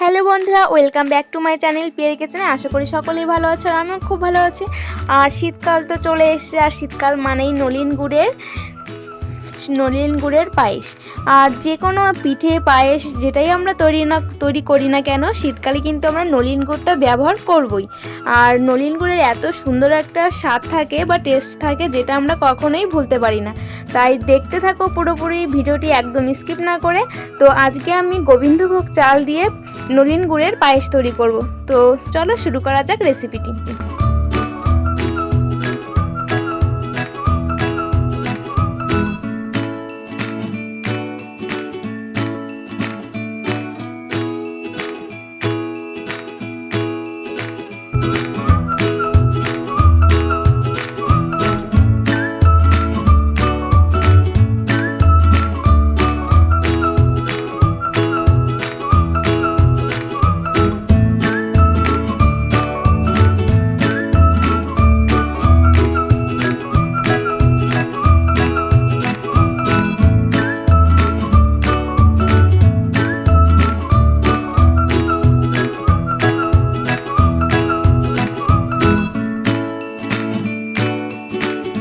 Hello বন্ধুরা, welcome back to my channel Piyari কিচেনে। আশা করি সকলেই ভালো আছো আর আমিও খুব ভালো আছি। আর শীতকাল তো চলে এসেছে, আর শীতকাল মানেই নলেন গুড়ের পায়েস। আর যে কোনো পিঠে পায়েস যেটাই আমরা তৈরি করি না কেন, শীতকালে কিন্তু আমরা নলেন গুড়টা ব্যবহার করবই। আর নলেন গুড়ের এত সুন্দর একটা স্বাদ থাকে বা টেস্ট থাকে, যেটা আমরা কখনোই ভুলতে পারি না। তাই দেখতে থাকো পুরোপুরি ভিডিওটি, একদম স্কিপ না করে। তো আজকে আমি গোবিন্দভোগ চাল দিয়ে নলেন গুড়ের পায়েস তৈরি করব। তো চলো শুরু করা যাক রেসিপিটি।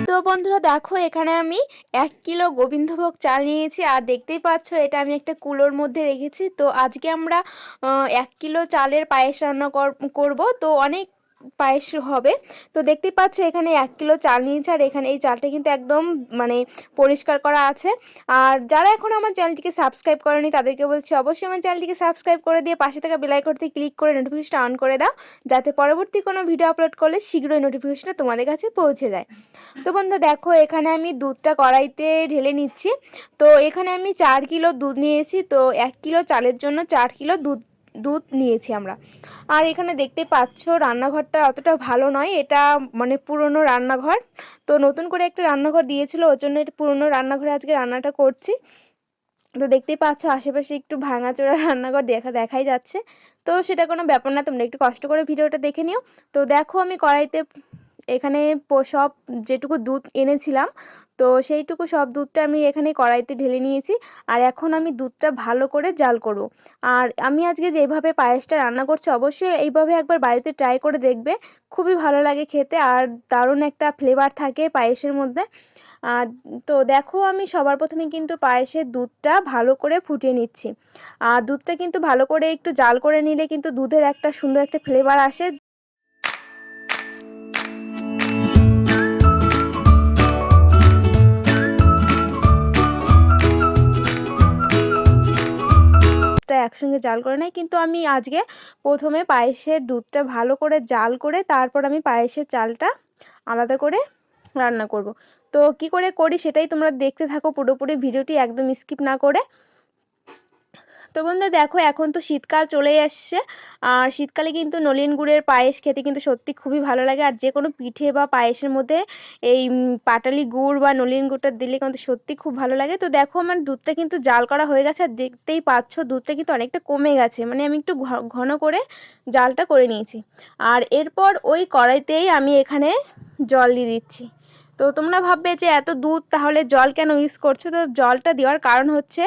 তো বন্ধুরা দেখো, এখানে আমি 1 কিলো গোবিন্দভোগ চাল নিয়েছি। আর দেখতেই পাচ্ছ, এটা আমি একটা কুলোর মধ্যে রেখেছি। তো আজকে আমরা 1 কিলো চালের পায়েস রান্না করব। তো অনেক পায়েস হবে। তো দেখতেই পাচ্ছ, এখানে 1 কিলো চাল নিয়েছি। আর এখানে এই চালটা কিন্তু একদম মানে পরিষ্কার করা আছে। আর যারা এখন আমার চ্যানেলটিকে সাবস্ক্রাইব করেনি, তাদেরকে বলছি অবশ্যই আমার চ্যানেলটিকে সাবস্ক্রাইব করে দিয়ে পাশে থাকা বেল আইকনটি ক্লিক করে নোটিফিকেশনটা অন করে দাও, যাতে পরবর্তী কোনো ভিডিও আপলোড করলে শীঘ্রই নোটিফিকেশনটা তোমাদের কাছে পৌঁছে যায়। তো বন্ধুরা দেখো, এখানে আমি দুধটা কড়াইতে ঢেলে নিচ্ছি। তো এখানে আমি 4 কিলো দুধ নিয়েছি। তো 1 কিলো চালের জন্য 4 কিলো দুধ নিয়েছি আমরা। আর এখানে দেখতে পাচ্ছ, রান্নাঘরটা অতটা ভালো নয়, এটা মানে পুরনো রান্নাঘর। তো নতুন করে একটা রান্নাঘর দিয়েছিল, ওর জন্য এটা পুরনো রান্নাঘরে আজকে রান্নাটা করছি। তো দেখতেই পাচ্ছ আশেপাশে একটু ভাঙাচোরা রান্নাঘর দেখাই যাচ্ছে। তো সেটা কোনো ব্যাপার না, তোমরা একটু কষ্ট করে ভিডিওটা দেখে নিও। তো দেখো, আমি কড়াইতে এখানে সব যেটুকু দুধ এনেছিলাম, তো সেইটুকু সব দুধটা আমি এখানে কড়াইতে ঢেলে নিয়েছি। আর এখন আমি দুধটা ভালো করে জাল করব। আর আমি আজকে যেভাবে পায়েসটা রান্না করছি, অবশ্যই এইভাবে একবার বাড়িতে ট্রাই করে দেখবে। খুবই ভালো লাগে খেতে, আর দারুণ একটা ফ্লেভার থাকে পায়েসের মধ্যে। আর তো দেখো, আমি সবার প্রথমে কিন্তু পায়েসের দুধটা ভালো করে ফুটিয়ে নিচ্ছি। আর দুধটা কিন্তু ভালো করে একটু জাল করে নিলে কিন্তু দুধের একটা সুন্দর একটা ফ্লেভার আসে। একসঙ্গে জাল করে নেয়, কিন্তু আমি আজকে প্রথমে পায়েসের দুধটা ভালো করে জাল করে তারপর আমি পায়েসের চালটা আলাদা করে রান্না করব। তো কি করে করি সেটাই তোমরা দেখতে থাকো পুরোপুরি ভিডিওটি, একদম স্কিপ না করে। তো বন্ধুরা দেখো, এখন তো শীতকাল চলে আসছে। আর শীতকালে কিন্তু নলেন গুড়ের পায়েস খেতে কিন্তু সত্যি খুবই ভালো লাগে। আর যে কোনো পিঠে বা পায়েসের মধ্যে এই পাটালি গুড় বা নলেন গুড়টা দিলে কিন্তু সত্যি খুব ভালো লাগে। তো দেখো, আমার দুধটা কিন্তু জাল করা হয়ে গেছে। আর দেখতেই পাচ্ছ, দুধটা কিন্তু অনেকটা কমে গেছে, মানে আমি একটু ঘন করে জালটা করে নিয়েছি। আর এরপর ওই কড়াইতেই আমি এখানে জল দিয়ে দিচ্ছি। তো তোমরা ভাববে যে এত দুধ তাহলে জল কেন ইউজ করছো? তো জলটা দেওয়ার কারণ হচ্ছে,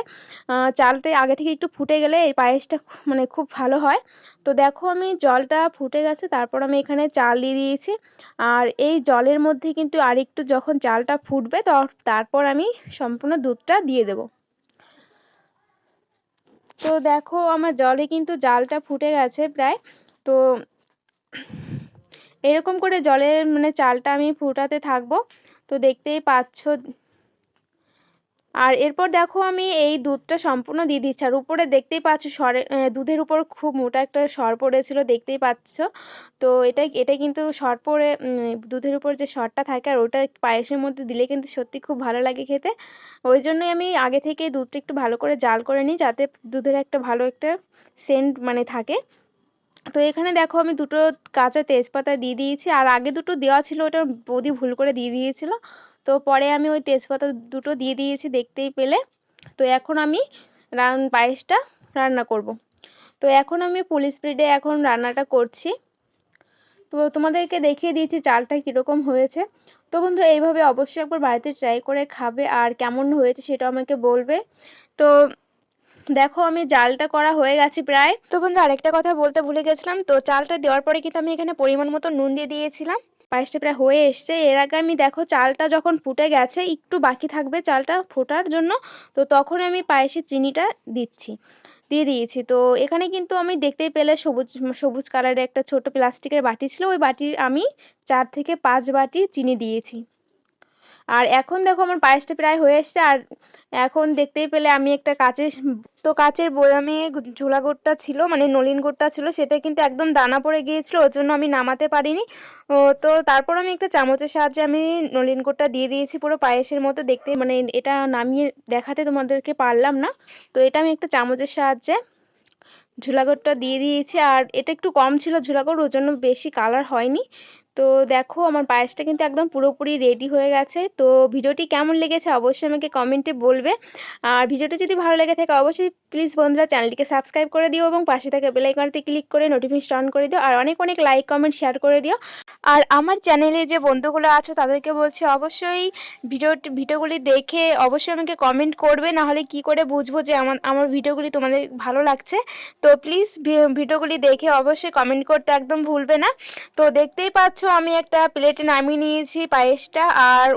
চালটা আগে থেকে একটু ফুটে গেলে এই পায়েসটা মানে খুব ভালো হয়। তো দেখো, আমি জলটা ফুটে গেছে, তারপর আমি এখানে চাল দিয়ে দিয়েছি। আর এই জলের মধ্যে কিন্তু আরেকটু যখন চালটা ফুটবে, তারপর আমি সম্পূর্ণ দুধটা দিয়ে দেব। তো দেখো, আমার জলে কিন্তু জালটা ফুটে গেছে প্রায়। তো এরকম করে জলের মানে চালটা আমি ফুটাতে থাকবো। তো দেখতেই পাচ্ছ। আর এরপর দেখো, আমি এই দুধটা সম্পূর্ণ দিয়ে দিচ্ছি। আর উপরে দেখতেই পাচ্ছ দুধের উপর খুব মোটা একটা সর পড়েছিল, দেখতেই পাচ্ছ। তো এটা কিন্তু সর পড়ে, দুধের উপর যে সরটা থাকে, আর ওটা পায়েসের মধ্যে দিলে কিন্তু সত্যি খুব ভালো লাগে খেতে। ওই জন্যই আমি আগে থেকে দুধটা একটু ভালো করে জাল করে নিই, যাতে দুধের একটা ভালো একটা সেন্ট মানে থাকে। তো এখানে দেখো, আমি দুটো কাঁচা তেজপাতা দিয়ে দিয়েছি। আর আগে দুটো দেওয়া ছিল, ওটা বৌদি ভুল করে দিয়ে দিয়েছিল। তো পরে আমি ওই তেজপাতা দুটো দিয়ে দিয়েছি, দেখতেই পেলে। তো এখন আমি পায়েসটা রান্না করব। তো এখন আমি ফুল স্পিডে এখন রান্নাটা করছি। তো তোমাদেরকে দেখিয়ে দিয়েছি চালটা কীরকম হয়েছে। তো বন্ধুরা, এইভাবে অবশ্যই একবার বাড়িতে ট্রাই করে খাবে, আর কেমন হয়েছে সেটাও আমাকে বলবে। তো দেখো আমি জালটা করা হয়ে গেছে প্রায়। তো বন্ধু আরেকটা কথা বলতে ভুলে গেছিলাম, তো চালটা দেওয়ার পরে কিন্তু আমি এখানে পরিমাণ মতো নুন দিয়ে দিয়েছিলাম। পায়েসটা প্রায় হয়ে এসছে। এর আগে আমি দেখো চালটা যখন ফুটে গেছে, একটু বাকি থাকবে চালটা ফোটার জন্য, তো তখন আমি পায়েসে চিনিটা দিয়ে দিয়েছি। তো এখানে কিন্তু আমি দেখতেই পেলে সবুজ সবুজ কালারের একটা ছোট প্লাস্টিকের বাটি ছিল, ওই বাটির আমি 4 থেকে 5 বাটি চিনি দিয়েছি। আর এখন দেখো আমার পায়েসটা প্রায় হয়ে এসছে। আর এখন দেখতেই পেলে আমি একটা কাচের বয়ামে ঝোলা গুড়টা ছিল, মানে নলেন গুড়টা ছিল, সেটা কিন্তু একদম দানা পড়ে গিয়েছিল, ওর জন্য আমি নামাতে পারিনি। তো তারপর আমি একটা চামচের সাহায্যে আমি নলেন গুড়টা দিয়ে দিয়েছি পুরো পায়েসের মতো দেখতে, মানে এটা নামিয়ে দেখাতে তোমাদেরকে পারলাম না। তো এটা আমি একটা চামচের সাহায্যে ঝুলাগড়টা দিয়ে দিয়েছি। আর এটা একটু কম ছিল ঝুলাগড়, ওর জন্য বেশি কালার হয়নি। তো দেখো আমার পায়েসটা কিন্তু একদম পুরোপুরি রেডি হয়ে গেছে। তো ভিডিওটি কেমন লেগেছে অবশ্যই আমাকে কমেন্টে বলবে। আর ভিডিওটি যদি ভালো লেগে থাকে অবশ্যই প্লিজ বন্ধুরা চ্যানেলটিকে সাবস্ক্রাইব করে দিও এবং পাশে থাকা বেল আইকনটি ক্লিক করে নোটিফিকেশন অন করে দিও। আর অনেক অনেক লাইক কমেন্ট শেয়ার করে দিও। আর আমার চ্যানেলে যে বন্ধুগুলো আছে তাদেরকে বলছি অবশ্যই ভিডিওগুলি দেখে অবশ্যই আমাকে কমেন্ট করবে, নাহলে কি করে বুঝবো যে আমার ভিডিওগুলি তোমাদের ভালো লাগছে। তো প্লিজ ভিডিওগুলি দেখে অবশ্যই কমেন্ট করতে একদম ভুলবে না। তো দেখতেই পাচ্ছ আমি একটা প্লেটে নামিয়ে নিয়েছি পায়েসটা, আর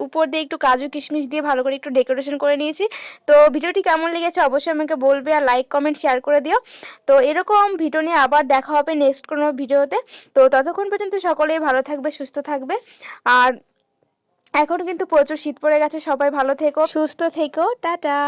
উপর দিয়ে একটু কাজু কিশমিশ দিয়ে ভালো করে একটু ডেকোরেশন করে নিয়েছি। তো ভিডিওটি কেমন লেগেছে অবশ্যই আমাকে বলবে, আর লাইক কমেন্ট শেয়ার করে দিও। তো এরকম ভিডিও নিয়ে আবার দেখা হবে নেক্সট কোনো ভিডিওতে। তো ততক্ষণ পর্যন্ত সকলেই ভালো থাকবে, সুস্থ থাকবে। আর এখন কিন্তু প্রচুর শীত পড়ে গেছে, সবাই ভালো থেকো, সুস্থ থেকো, টাটা।